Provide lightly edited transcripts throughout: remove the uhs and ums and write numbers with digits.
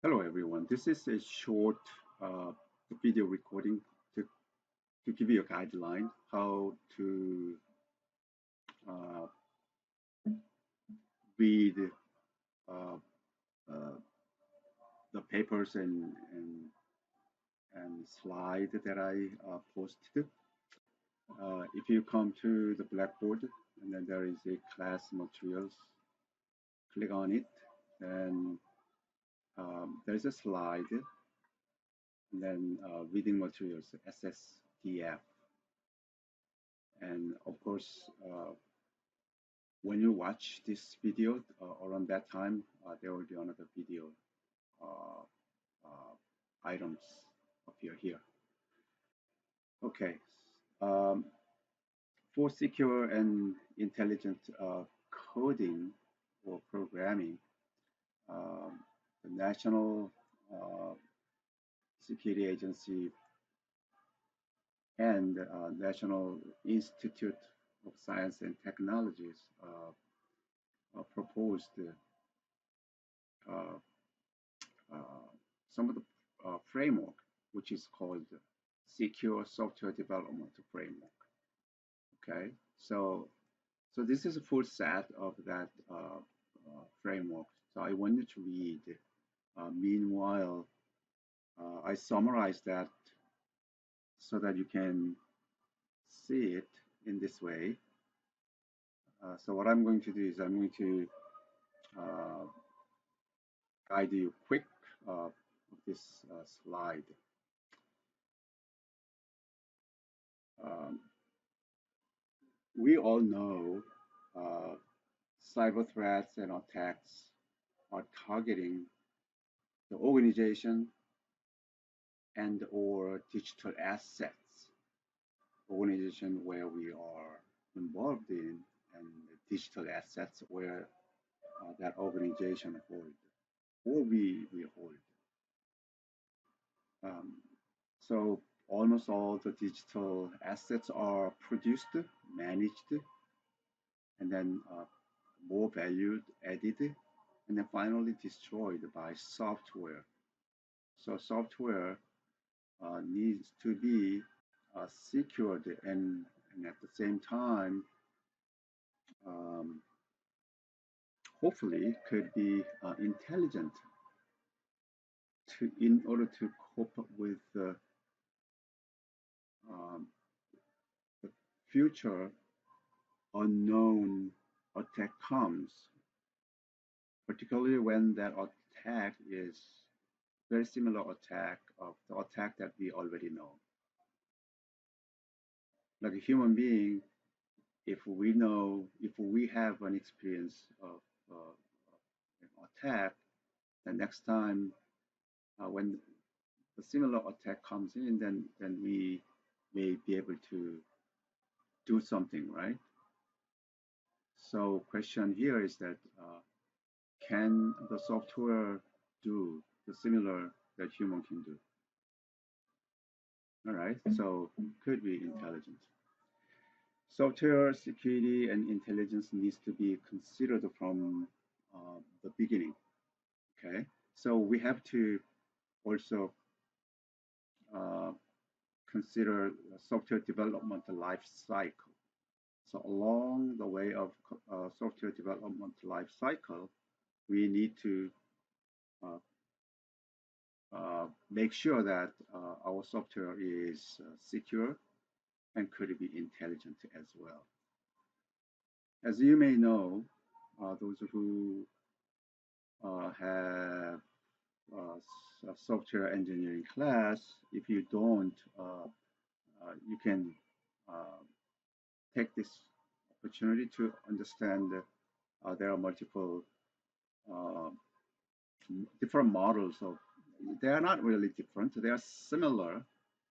Hello everyone. This is a short uh, video recording to, to give you a guideline how to uh, read uh, uh, the papers and slide that I posted. If you come to the Blackboard and then there is a class materials, click on it. Then there is a slide and then reading materials, SSDF. And of course, when you watch this video around that time, there will be another video uh, items appear here. Okay. Um, for secure and intelligent coding or programming, um, the National uh, Security Agency and National Institute of Science and Technologies proposed uh, uh, some of the framework, which is called Secure Software Development Framework. Okay, so this is a full set of that framework. So I wanted to read. Meanwhile, I summarized that so that you can see it in this way. So what I'm going to do is I'm going to uh, guide you quick of this slide. Um, we all know uh, cyber threats and attacks are targeting the organization and or digital assets, organization where we are involved in, and digital assets where that organization hold or we hold. Um, so almost all the digital assets are produced, managed, and then more valued added, and then finally destroyed by software. So software needs to be secured and at the same time, um, hopefully, could be intelligent to in order to cope up with um, the future unknown attack comes, particularly when that attack is very similar attack of the attack that we already know. Like a human being, if we have an experience of an attack, the next time when the similar attack comes in, then we may be able to do something, right? So question here is that can the software do the similar that human can do? All right, so could be intelligent. Software security and intelligence needs to be considered from the beginning. Okay, so we have to also uh, consider software development life cycle. So along the way of software development life cycle, we need to uh, make sure that our software is secure and could be intelligent as well. As you may know, those who have a software engineering class, if you don't, you can uh, take this opportunity to understand that there are multiple uh, different models of, they are not really different, they are similar,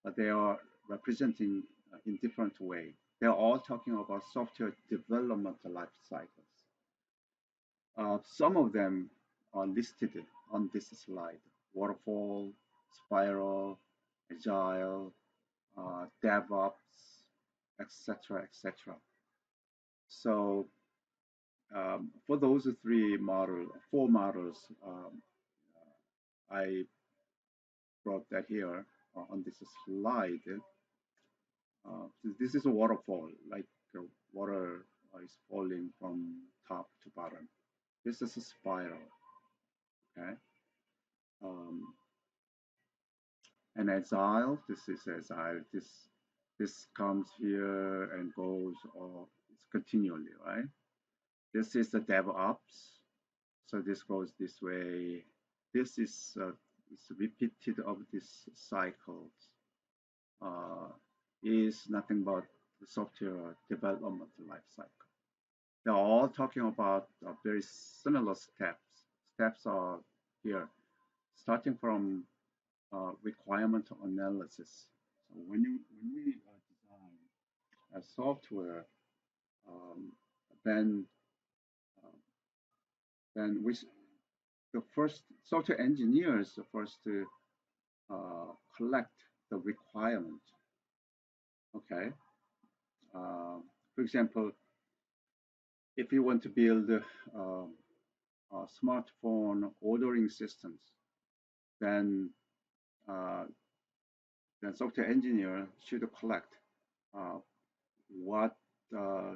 but they are representing in different way. They're all talking about software development life cycles. Some of them are listed on this slide: waterfall, spiral, agile, DevOps, etc., etc. So for those four models, I brought that here on this slide. This is a waterfall, like water is falling from top to bottom. This is a spiral, okay? Um, and agile, this is agile. This comes here and goes, or it's continually, right? This is the DevOps. So this goes this way. This is it's repeated of these cycles. Is nothing but the software development life cycle. They're all talking about very similar steps. Steps are here, starting from requirement analysis. So when we design a software, um, then uh, then we the first software engineers first to collect the requirement. Okay, for example, if you want to build smartphone ordering systems, then uh, the software engineer should collect uh, what uh,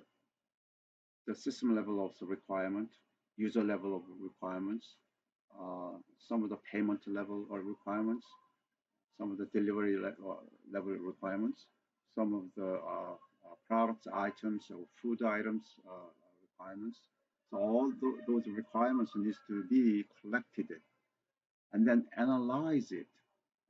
the system level of the requirement, user level of requirements, some of the payment level or requirements, some of the delivery level requirements, some of the products, items, or food items requirements. So all those requirements needs to be collected and then analyze it.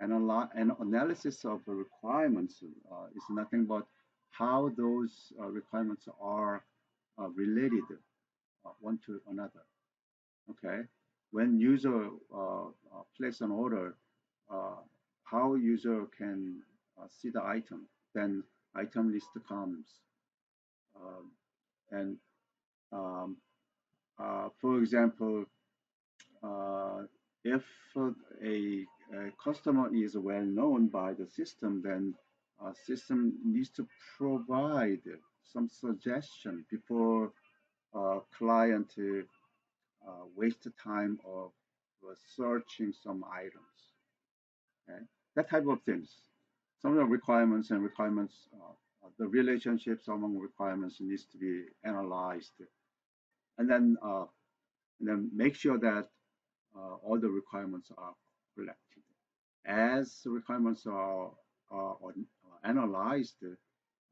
An analysis of the requirements is nothing but how those requirements are related one to another. Okay, when user place an order, uh, how user can see the item, then item list comes, um, and um, for example, uh, if a, a customer is well known by the system, then system needs to provide some suggestion before client waste the time of searching some items. Okay? That type of things. Some of the requirements and the relationships among requirements needs to be analyzed, and then make sure that all the requirements are collected. As the requirements are analyzed,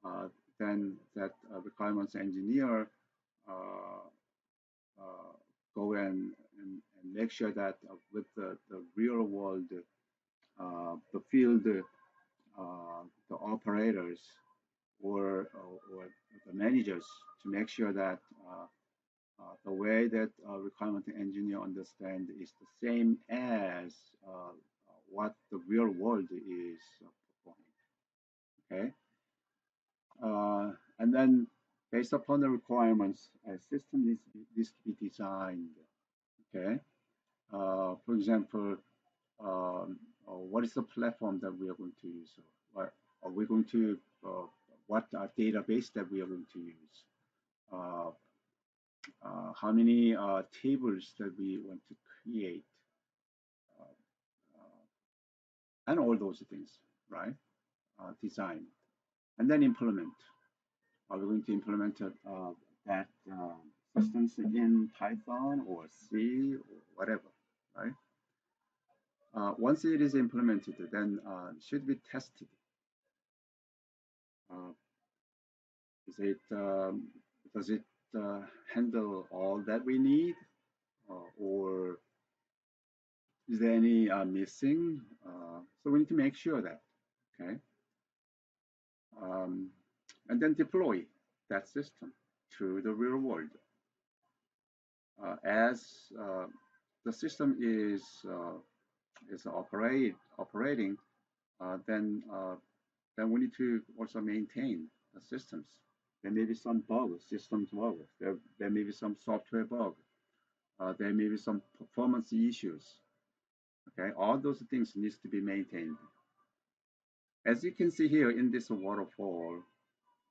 uh, then that requirements engineer uh, uh, go and make sure that with the real world, the field, the operators or the managers to make sure that the way that requirement engineer understand is the same as what the real world is performing. Okay, and then based upon the requirements, a system needs to be designed. Okay, for example, what is the platform that we are going to use? What are we going to what database that we are going to use? Uh, how many tables that we want to create, uh, and all those things, right? Design and then implement. Are we going to implement that systems in Python or C or whatever, right? Once it is implemented, then should be tested. Uh, is it does it handle all that we need, or is there any missing? So we need to make sure that, okay, um, and then deploy that system to the real world. As the system is operating, then we need to also maintain the systems. There may be some bugs, systems bugs. There may be some software bug. There may be some performance issues. Okay, all those things needs to be maintained. As you can see here in this waterfall,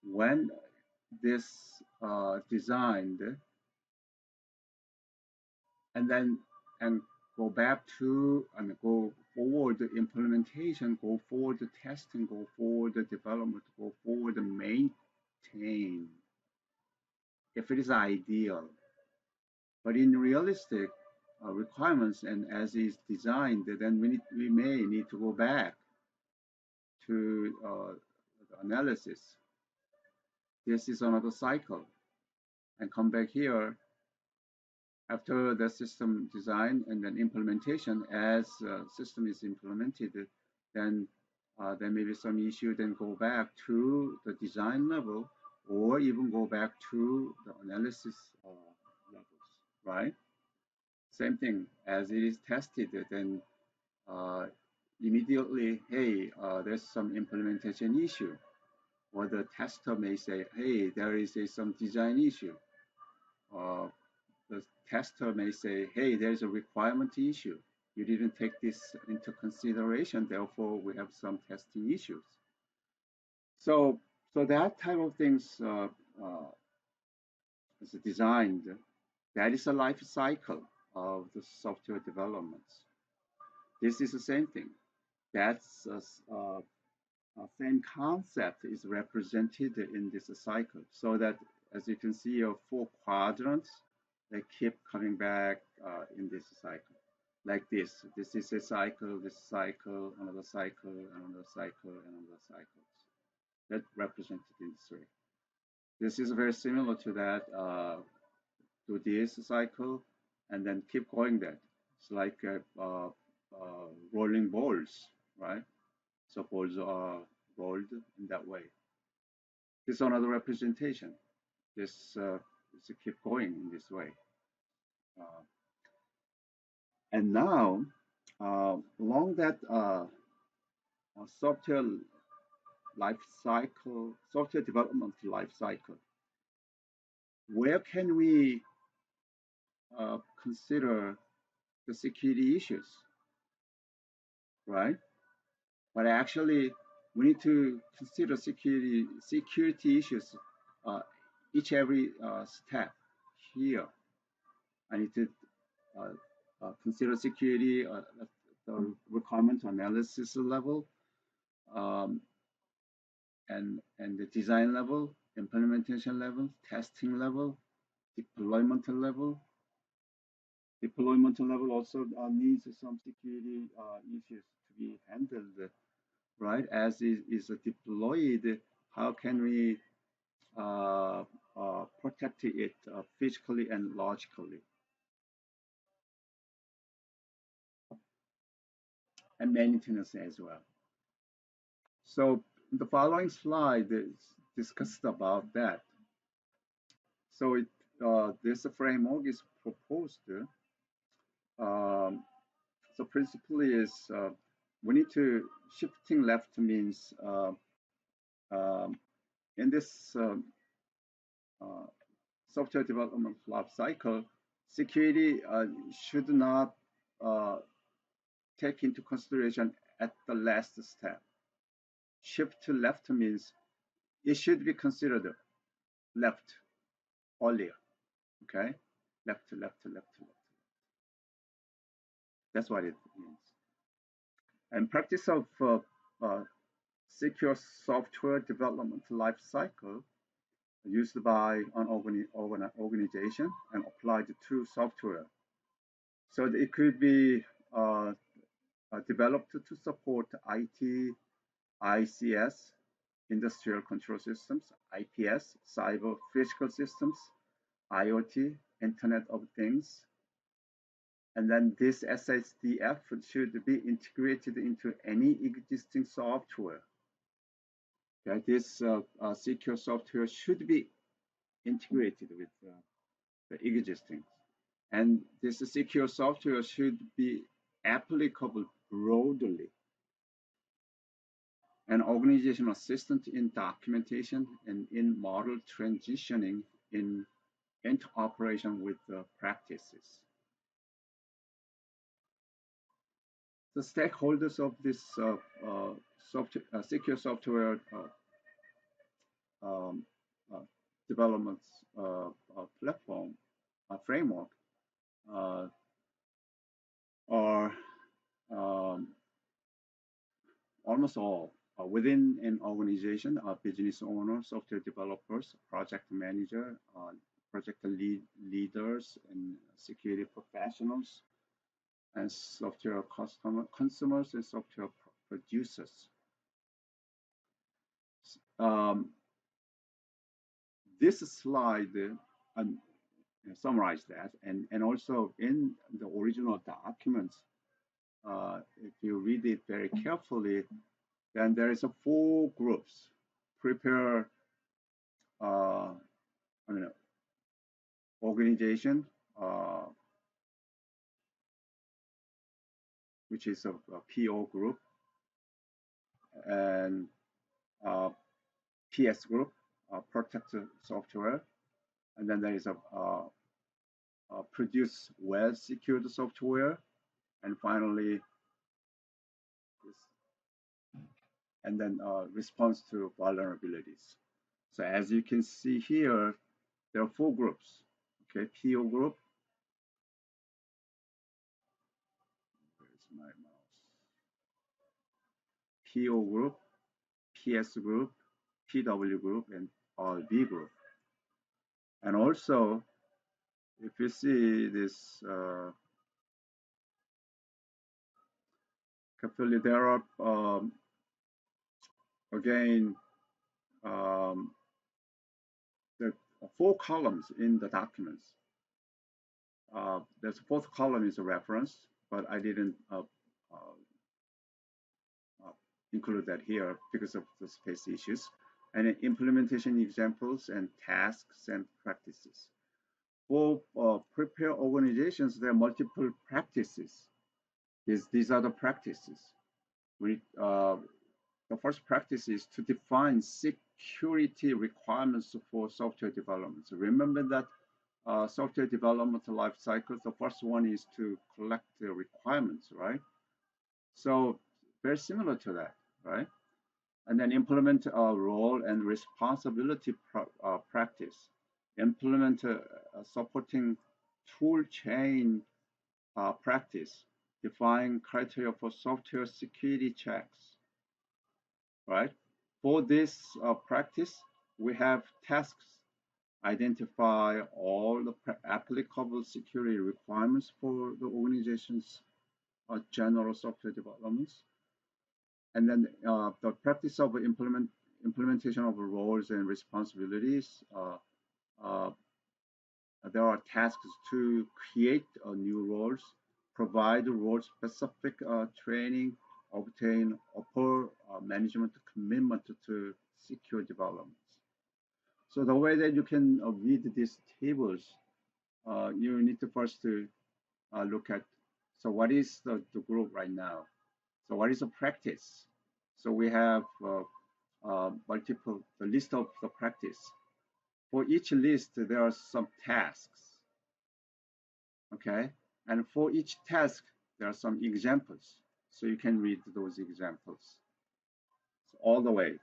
when this designed and then and go back to and go forward the implementation, go forward the testing, go forward the development, go forward the maintain, if it is ideal. But in realistic requirements and as is designed, then we may need to go back to the analysis. This is another cycle and come back here after the system design and then implementation. As system is implemented, then there may be some issue, then go back to the design level or even go back to the analysis levels, right? Same thing, as it is tested, then uh, immediately, hey, there's some implementation issue, or the tester may say, hey, there is some design issue. Uh, the tester may say, hey, there's a requirement issue. You didn't take this into consideration, therefore we have some testing issues. So, so that type of things is designed. That is a life cycle of the software development. This is the same thing. That's same concept is represented in this cycle. So that, as you can see, your four quadrants, they keep coming back in this cycle. Like this. This is a cycle, this cycle, another cycle, another cycle, another cycle. That represented in this way. This is very similar to that, to this cycle, and then keep going that. It's like rolling balls, right? So balls are rolled in that way. This is another representation. This is keep going in this way. Uh, and now, along that software life cycle, software development life cycle, where can we consider the security issues, right? But actually, we need to consider security issues uh, every step here. I need to consider security at the requirement analysis level, um, and the design level, implementation level, testing level, deployment level. Deployment level also needs some security issues to be handled, right? As is deployed, how can we protect it physically and logically, and maintenance as well. So the following slide is discussed about that. So this framework is proposed. Um, so principally is we need to shifting left means um, in this software development life cycle, security should not uh, take into consideration at the last step. Shift to left means it should be considered left earlier. Okay, left to left to left to left. That's what it means. And practice of secure software development life cycle used by an organization and applied to software. So it could be developed to support IT, ICS, industrial control systems, IPS, cyber physical systems, IoT, Internet of Things. And then this SSDF should be integrated into any existing software. Okay, this secure software should be integrated with the existing. And this secure software should be applicable broadly. An organization assistant in documentation and in model transitioning in interoperation with the practices. The stakeholders of this secure software um, uh, development platform framework almost all within an organization, business owners, software developers, project manager, project leaders, and security professionals, and software consumers, and software producers. Um, this slide summarize that, and also in the original documents, if you read it very carefully, then there is a 4 groups. Prepare, I mean, organization, which is a PO group, and PS group, protect software, and then there is a produce well-secured software, and finally, and then response to vulnerabilities. So as you can see here, there are 4 groups. Okay, PO group. Where's my mouse? PO group, PS group, PW group, and RB group. And also, if you see this carefully, there are again the 4 columns in the documents. There's 4th column is a reference, but I didn't include that here because of the space issues, and implementation examples and tasks and practices. For prepare organizations, there are multiple practices. These are the practices. The first practice is to define security requirements for software development. So remember that software development life cycle, the first one is to collect the requirements, right? So very similar to that, right? And then implement a role and responsibility practice. Implement a supporting tool chain practice. Define criteria for software security checks, right? For this practice, we have tasks. Identify all the applicable security requirements for the organization's general software developments. And then the practice of implementation of roles and responsibilities. There are tasks to create new roles, provide role-specific training, obtain upper management commitment to secure developments. So the way that you can read these tables, you need to first to look at, so what is the group right now? So what is the practice? So we have multiple, the list of the practice. For each list, there are some tasks, okay? And for each task, there are some examples. So you can read those examples all the way.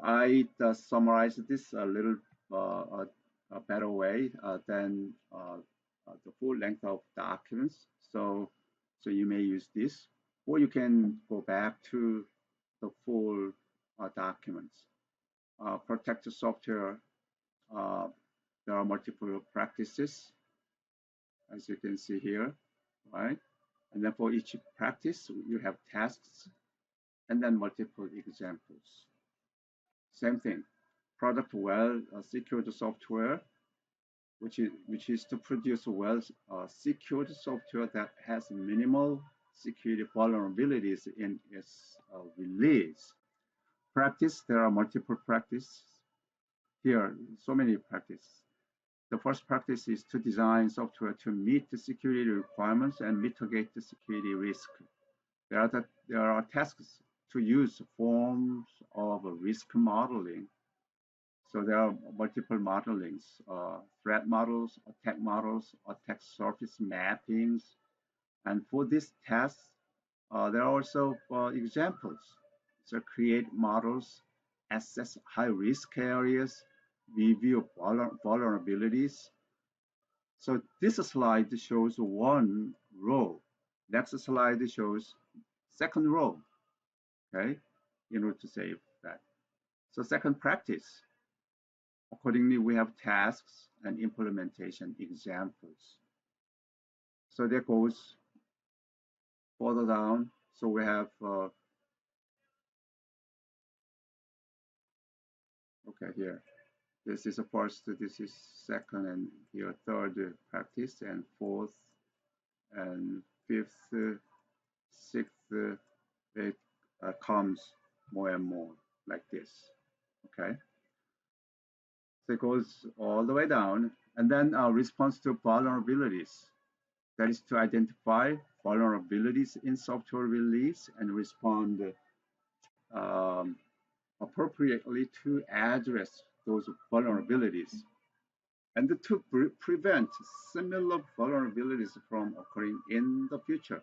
I summarize this a little a better way than the full length of documents. So you may use this, or you can go back to the full documents. Protect the software. There are multiple practices, as you can see here, right? And then for each practice, you have tasks, and then multiple examples. Same thing. Product well secured software, which is to produce well secured software that has minimal security vulnerabilities in its release. Practice, there are multiple practices. Here, so many practices. The first practice is to design software to meet the security requirements and mitigate the security risk. There are tasks to use forms of risk modeling. So there are multiple modelings, threat models, attack surface mappings. And for these tasks, there are also examples. So create models, assess high-risk areas, review vulnerabilities. So this slide shows one row. Next slide shows second row, okay? in order to save that. So second, practice. Accordingly, we have tasks and implementation examples. So that goes further down. So we have, okay, here. This is the first, this is second, and here third practice, and fourth, and fifth, sixth, it comes more and more like this, okay? So it goes all the way down, and then our response to vulnerabilities. That is to identify vulnerabilities in software release and respond um, appropriately to address those vulnerabilities and to prevent similar vulnerabilities from occurring in the future.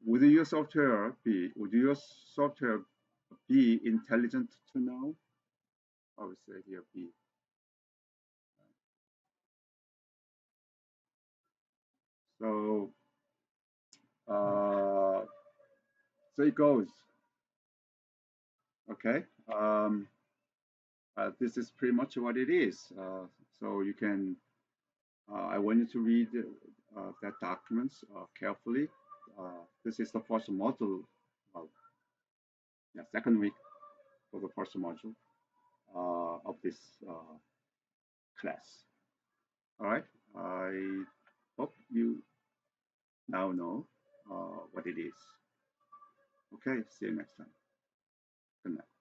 So would your software be intelligent to know? I would say here be. So so it goes. Okay. This is pretty much what it is. So you can. I want you to read that documents carefully. This is the first module. Yeah, second week for the first module of this class. All right. I hope you now know what it is. Okay. See you next time. Good night.